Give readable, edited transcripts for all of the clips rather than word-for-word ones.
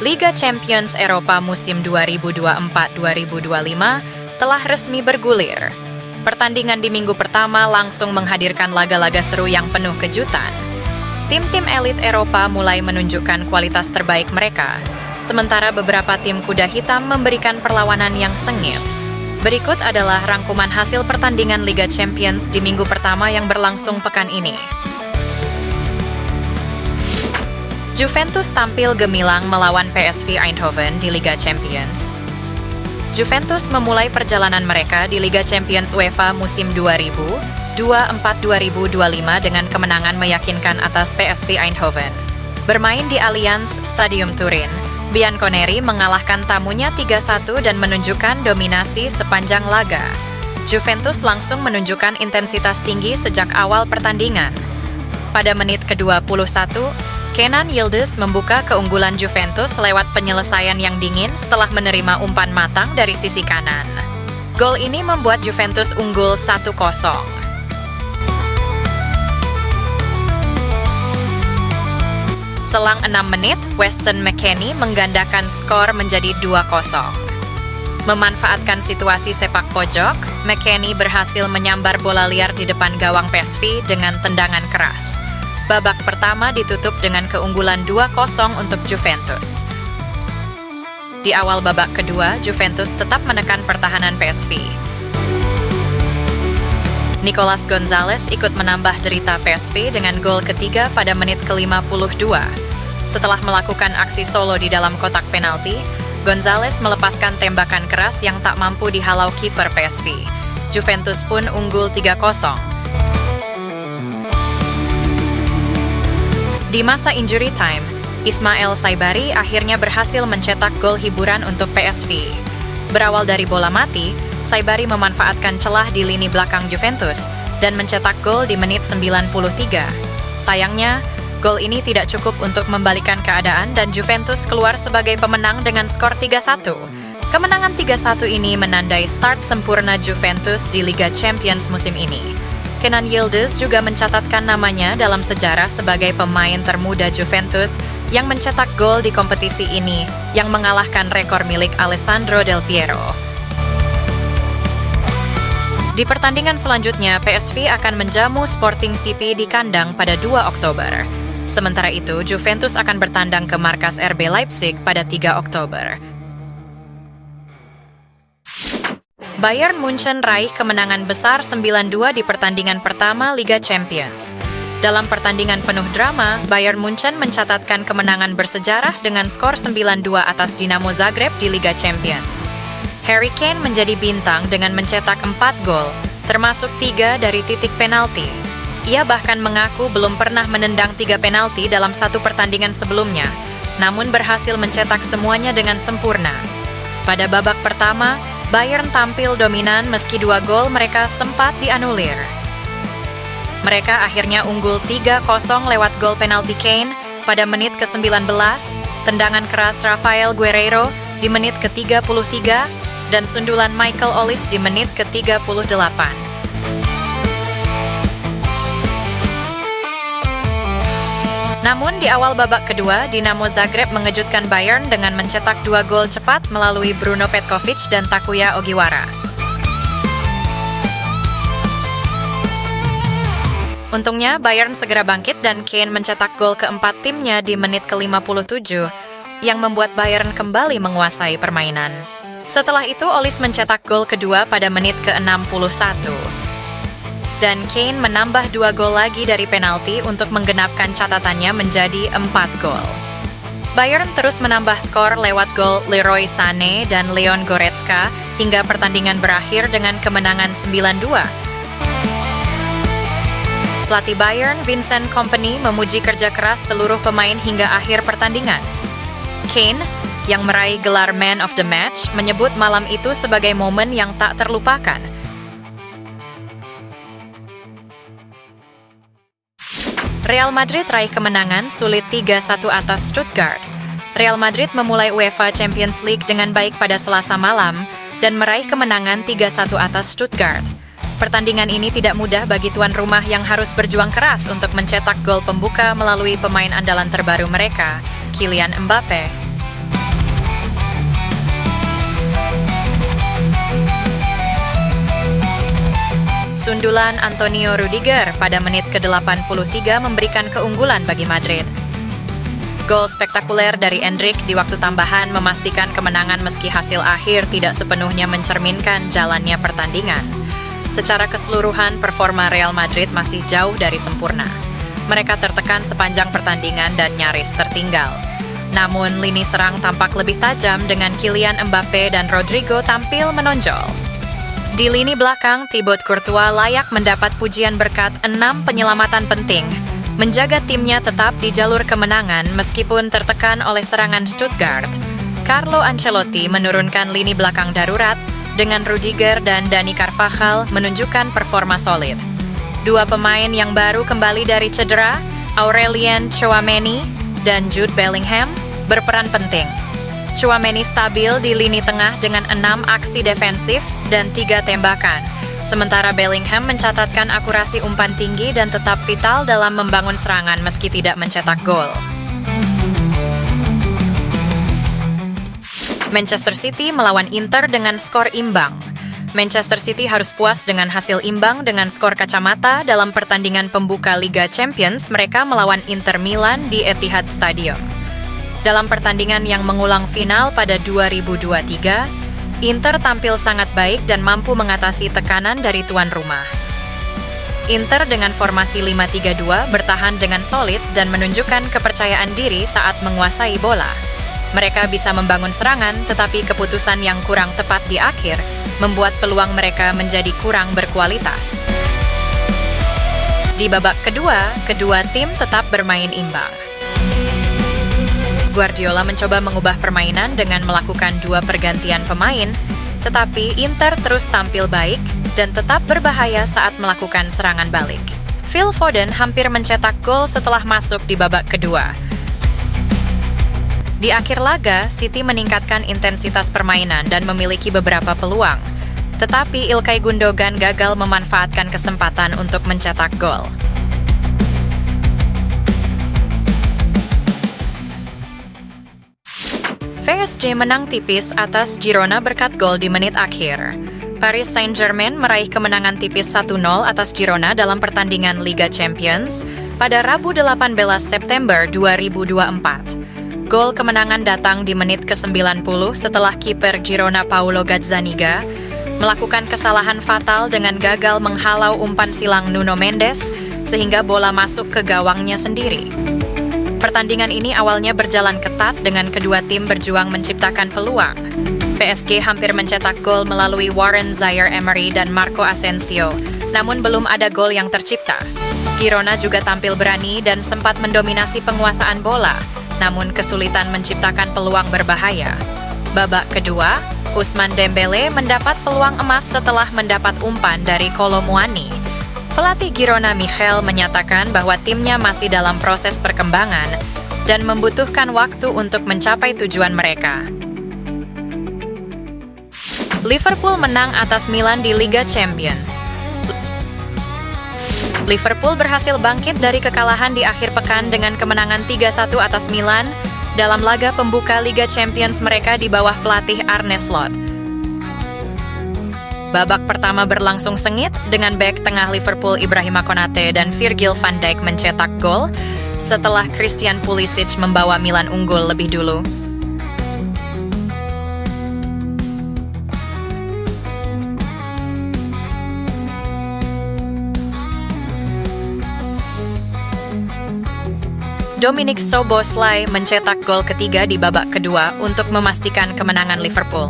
Liga Champions Eropa musim 2024-2025 telah resmi bergulir. Pertandingan di minggu pertama langsung menghadirkan laga-laga seru yang penuh kejutan. Tim-tim elit Eropa mulai menunjukkan kualitas terbaik mereka, sementara beberapa tim kuda hitam memberikan perlawanan yang sengit. Berikut adalah rangkuman hasil pertandingan Liga Champions di minggu pertama yang berlangsung pekan ini. Juventus tampil gemilang melawan PSV Eindhoven di Liga Champions. Juventus memulai perjalanan mereka di Liga Champions UEFA musim 2024-2025 dengan kemenangan meyakinkan atas PSV Eindhoven. Bermain di Allianz Stadium Turin, Bianconeri mengalahkan tamunya 3-1 dan menunjukkan dominasi sepanjang laga. Juventus langsung menunjukkan intensitas tinggi sejak awal pertandingan. Pada menit ke-21, Kenan Yildiz membuka keunggulan Juventus lewat penyelesaian yang dingin setelah menerima umpan matang dari sisi kanan. Gol ini membuat Juventus unggul 1-0. Selang 6 menit, Weston McKennie menggandakan skor menjadi 2-0. Memanfaatkan situasi sepak pojok, McKennie berhasil menyambar bola liar di depan gawang PSV dengan tendangan keras. Babak pertama ditutup dengan keunggulan 2-0 untuk Juventus. Di awal babak kedua, Juventus tetap menekan pertahanan PSV. Nicolas Gonzalez ikut menambah derita PSV dengan gol ketiga pada menit ke-52. Setelah melakukan aksi solo di dalam kotak penalti, Gonzalez melepaskan tembakan keras yang tak mampu dihalau kiper PSV. Juventus pun unggul 3-0. Di masa injury time, Ismail Saibari akhirnya berhasil mencetak gol hiburan untuk PSV. Berawal dari bola mati, Saibari memanfaatkan celah di lini belakang Juventus dan mencetak gol di menit 93. Sayangnya, gol ini tidak cukup untuk membalikan keadaan dan Juventus keluar sebagai pemenang dengan skor 3-1. Kemenangan 3-1 ini menandai start sempurna Juventus di Liga Champions musim ini. Kenan Yildiz juga mencatatkan namanya dalam sejarah sebagai pemain termuda Juventus yang mencetak gol di kompetisi ini, yang mengalahkan rekor milik Alessandro Del Piero. Di pertandingan selanjutnya, PSV akan menjamu Sporting CP di kandang pada 2 Oktober. Sementara itu, Juventus akan bertandang ke markas RB Leipzig pada 3 Oktober. Bayern Munchen raih kemenangan besar 9-2 di pertandingan pertama Liga Champions. Dalam pertandingan penuh drama, Bayern Munchen mencatatkan kemenangan bersejarah dengan skor 9-2 atas Dinamo Zagreb di Liga Champions. Harry Kane menjadi bintang dengan mencetak 4 gol, termasuk 3 dari titik penalti. Ia bahkan mengaku belum pernah menendang 3 penalti dalam satu pertandingan sebelumnya, namun berhasil mencetak semuanya dengan sempurna. Pada babak pertama, Bayern tampil dominan meski 2 gol mereka sempat dianulir. Mereka akhirnya unggul 3-0 lewat gol penalti Kane pada menit ke-19, tendangan keras Rafael Guerreiro di menit ke-33, dan sundulan Michael Olise di menit ke-38. Namun di awal babak kedua, Dinamo Zagreb mengejutkan Bayern dengan mencetak 2 gol cepat melalui Bruno Petkovic dan Takuya Ogiwara. Untungnya, Bayern segera bangkit dan Kane mencetak gol keempat timnya di menit ke-57, yang membuat Bayern kembali menguasai permainan. Setelah itu, Olise mencetak gol kedua pada menit ke-61. Dan Kane menambah 2 gol lagi dari penalti untuk menggenapkan catatannya menjadi 4 gol. Bayern terus menambah skor lewat gol Leroy Sané dan Leon Goretzka hingga pertandingan berakhir dengan kemenangan 9-2. Pelatih Bayern, Vincent Kompany, memuji kerja keras seluruh pemain hingga akhir pertandingan. Kane, yang meraih gelar Man of the Match, menyebut malam itu sebagai momen yang tak terlupakan. Real Madrid raih kemenangan sulit 3-1 atas Stuttgart. Real Madrid memulai UEFA Champions League dengan baik pada Selasa malam dan meraih kemenangan 3-1 atas Stuttgart. Pertandingan ini tidak mudah bagi tuan rumah yang harus berjuang keras untuk mencetak gol pembuka melalui pemain andalan terbaru mereka, Kylian Mbappe. Sundulan Antonio Rudiger pada menit ke-83 memberikan keunggulan bagi Madrid. Gol spektakuler dari Endrick di waktu tambahan memastikan kemenangan meski hasil akhir tidak sepenuhnya mencerminkan jalannya pertandingan. Secara keseluruhan, performa Real Madrid masih jauh dari sempurna. Mereka tertekan sepanjang pertandingan dan nyaris tertinggal. Namun, lini serang tampak lebih tajam dengan Kylian Mbappe dan Rodrigo tampil menonjol. Di lini belakang, Thibaut Courtois layak mendapat pujian berkat 6 penyelamatan penting, menjaga timnya tetap di jalur kemenangan meskipun tertekan oleh serangan Stuttgart. Carlo Ancelotti menurunkan lini belakang darurat dengan Rudiger dan Dani Carvajal menunjukkan performa solid. Dua pemain yang baru kembali dari cedera, Aurelien Tchouaméni dan Jude Bellingham, berperan penting. Tchouaméni stabil di lini tengah dengan 6 aksi defensif dan 3 tembakan. Sementara Bellingham mencatatkan akurasi umpan tinggi dan tetap vital dalam membangun serangan meski tidak mencetak gol. Manchester City melawan Inter dengan skor imbang. Manchester City harus puas dengan hasil imbang dengan skor kacamata dalam pertandingan pembuka Liga Champions mereka melawan Inter Milan di Etihad Stadium. Dalam pertandingan yang mengulang final pada 2023, Inter tampil sangat baik dan mampu mengatasi tekanan dari tuan rumah. Inter dengan formasi 5-3-2 bertahan dengan solid dan menunjukkan kepercayaan diri saat menguasai bola. Mereka bisa membangun serangan, tetapi keputusan yang kurang tepat di akhir membuat peluang mereka menjadi kurang berkualitas. Di babak kedua tim tetap bermain imbang. Guardiola mencoba mengubah permainan dengan melakukan 2 pergantian pemain, tetapi Inter terus tampil baik dan tetap berbahaya saat melakukan serangan balik. Phil Foden hampir mencetak gol setelah masuk di babak kedua. Di akhir laga, City meningkatkan intensitas permainan dan memiliki beberapa peluang, tetapi Ilkay Gundogan gagal memanfaatkan kesempatan untuk mencetak gol. PSG menang tipis atas Girona berkat gol di menit akhir. Paris Saint-Germain meraih kemenangan tipis 1-0 atas Girona dalam pertandingan Liga Champions pada Rabu 18 September 2024. Gol kemenangan datang di menit ke-90 setelah kiper Girona Paulo Gazzaniga melakukan kesalahan fatal dengan gagal menghalau umpan silang Nuno Mendes sehingga bola masuk ke gawangnya sendiri. Pertandingan ini awalnya berjalan ketat dengan kedua tim berjuang menciptakan peluang. PSG hampir mencetak gol melalui Warren Zaïre-Emery dan Marco Asensio, namun belum ada gol yang tercipta. Girona juga tampil berani dan sempat mendominasi penguasaan bola, namun kesulitan menciptakan peluang berbahaya. Babak kedua, Ousmane Dembélé mendapat peluang emas setelah mendapat umpan dari Kolo Muani. Pelatih Girona Michel menyatakan bahwa timnya masih dalam proses perkembangan dan membutuhkan waktu untuk mencapai tujuan mereka. Liverpool menang atas Milan di Liga Champions. Liverpool berhasil bangkit dari kekalahan di akhir pekan dengan kemenangan 3-1 atas Milan dalam laga pembuka Liga Champions mereka di bawah pelatih Arne Slot. Babak pertama berlangsung sengit dengan bek tengah Liverpool Ibrahima Konate dan Virgil van Dijk mencetak gol setelah Christian Pulisic membawa Milan unggul lebih dulu. Dominik Szoboszlai mencetak gol ketiga di babak kedua untuk memastikan kemenangan Liverpool.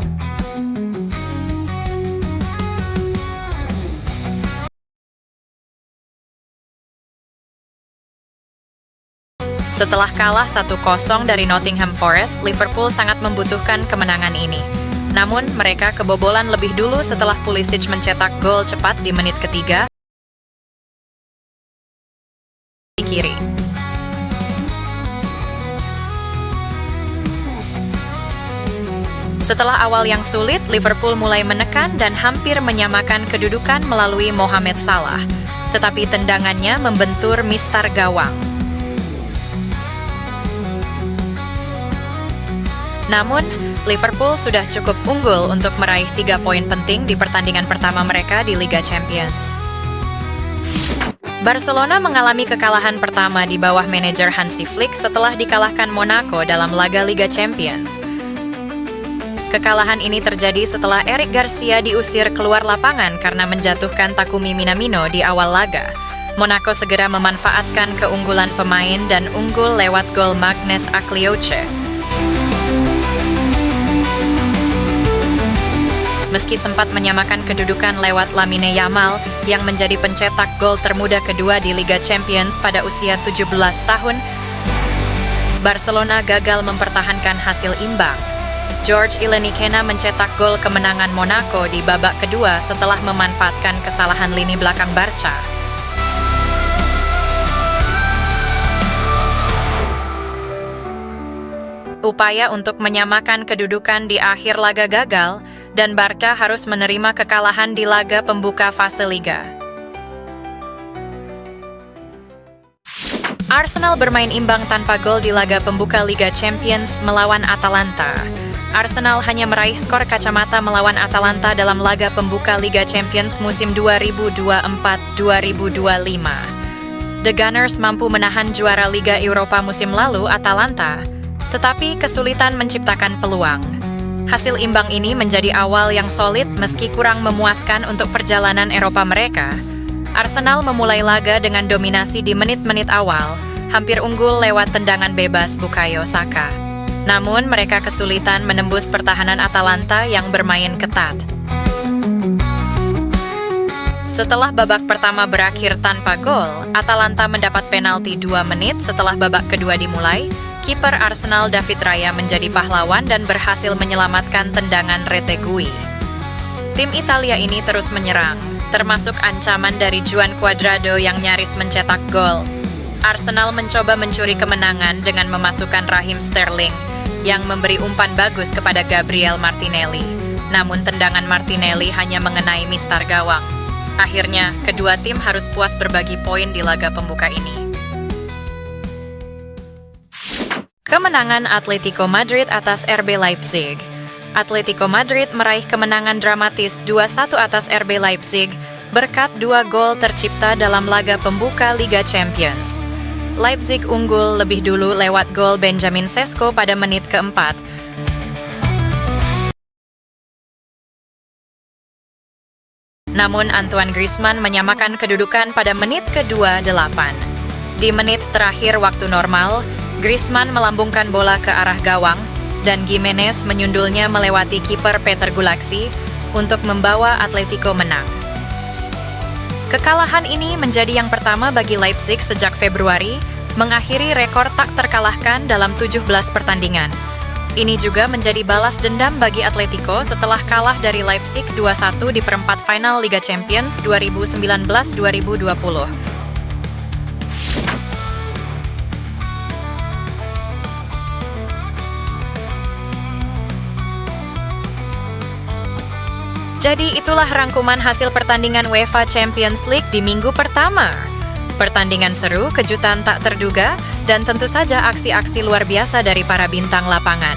Setelah kalah 1-0 dari Nottingham Forest, Liverpool sangat membutuhkan kemenangan ini. Namun, mereka kebobolan lebih dulu setelah Pulisic mencetak gol cepat di menit ketiga di kiri. Setelah awal yang sulit, Liverpool mulai menekan dan hampir menyamakan kedudukan melalui Mohamed Salah. Tetapi tendangannya membentur mistar gawang. Namun, Liverpool sudah cukup unggul untuk meraih 3 poin penting di pertandingan pertama mereka di Liga Champions. Barcelona mengalami kekalahan pertama di bawah manajer Hansi Flick setelah dikalahkan Monaco dalam laga Liga Champions. Kekalahan ini terjadi setelah Eric Garcia diusir keluar lapangan karena menjatuhkan Takumi Minamino di awal laga. Monaco segera memanfaatkan keunggulan pemain dan unggul lewat gol Magnus Aklioche. Meski sempat menyamakan kedudukan lewat Lamine Yamal yang menjadi pencetak gol termuda kedua di Liga Champions pada usia 17 tahun, Barcelona gagal mempertahankan hasil imbang. George Ilenikena mencetak gol kemenangan Monaco di babak kedua setelah memanfaatkan kesalahan lini belakang Barca. Upaya untuk menyamakan kedudukan di akhir laga gagal, dan Barca harus menerima kekalahan di laga pembuka fase Liga. Arsenal bermain imbang tanpa gol di laga pembuka Liga Champions melawan Atalanta. Arsenal hanya meraih skor kacamata melawan Atalanta dalam laga pembuka Liga Champions musim 2024-2025. The Gunners mampu menahan juara Liga Eropa musim lalu, Atalanta, tetapi kesulitan menciptakan peluang. Hasil imbang ini menjadi awal yang solid meski kurang memuaskan untuk perjalanan Eropa mereka. Arsenal memulai laga dengan dominasi di menit-menit awal, hampir unggul lewat tendangan bebas Bukayo Saka. Namun mereka kesulitan menembus pertahanan Atalanta yang bermain ketat. Setelah babak pertama berakhir tanpa gol, Atalanta mendapat penalti 2 menit setelah babak kedua dimulai. Kiper Arsenal David Raya menjadi pahlawan dan berhasil menyelamatkan tendangan Retegui. Tim Italia ini terus menyerang, termasuk ancaman dari Juan Cuadrado yang nyaris mencetak gol. Arsenal mencoba mencuri kemenangan dengan memasukkan Raheem Sterling yang memberi umpan bagus kepada Gabriel Martinelli. Namun tendangan Martinelli hanya mengenai mistar gawang. Akhirnya, kedua tim harus puas berbagi poin di laga pembuka ini. Kemenangan Atletico Madrid atas RB Leipzig. Atletico Madrid meraih kemenangan dramatis 2-1 atas RB Leipzig berkat 2 gol tercipta dalam laga pembuka Liga Champions. Leipzig unggul lebih dulu lewat gol Benjamin Sesko pada menit keempat. Namun Antoine Griezmann menyamakan kedudukan pada menit ke-28. Di menit terakhir waktu normal, Griezmann melambungkan bola ke arah gawang dan Gimenez menyundulnya melewati kiper Peter Gulaksi untuk membawa Atletico menang. Kekalahan ini menjadi yang pertama bagi Leipzig sejak Februari, mengakhiri rekor tak terkalahkan dalam 17 pertandingan. Ini juga menjadi balas dendam bagi Atletico setelah kalah dari Leipzig 2-1 di perempat final Liga Champions 2019-2020. Jadi itulah rangkuman hasil pertandingan UEFA Champions League di minggu pertama. Pertandingan seru, kejutan tak terduga, dan tentu saja aksi-aksi luar biasa dari para bintang lapangan.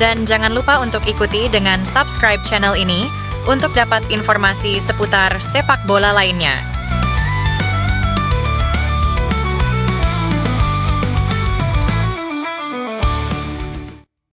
Dan jangan lupa untuk ikuti dengan subscribe channel ini untuk dapat informasi seputar sepak bola lainnya.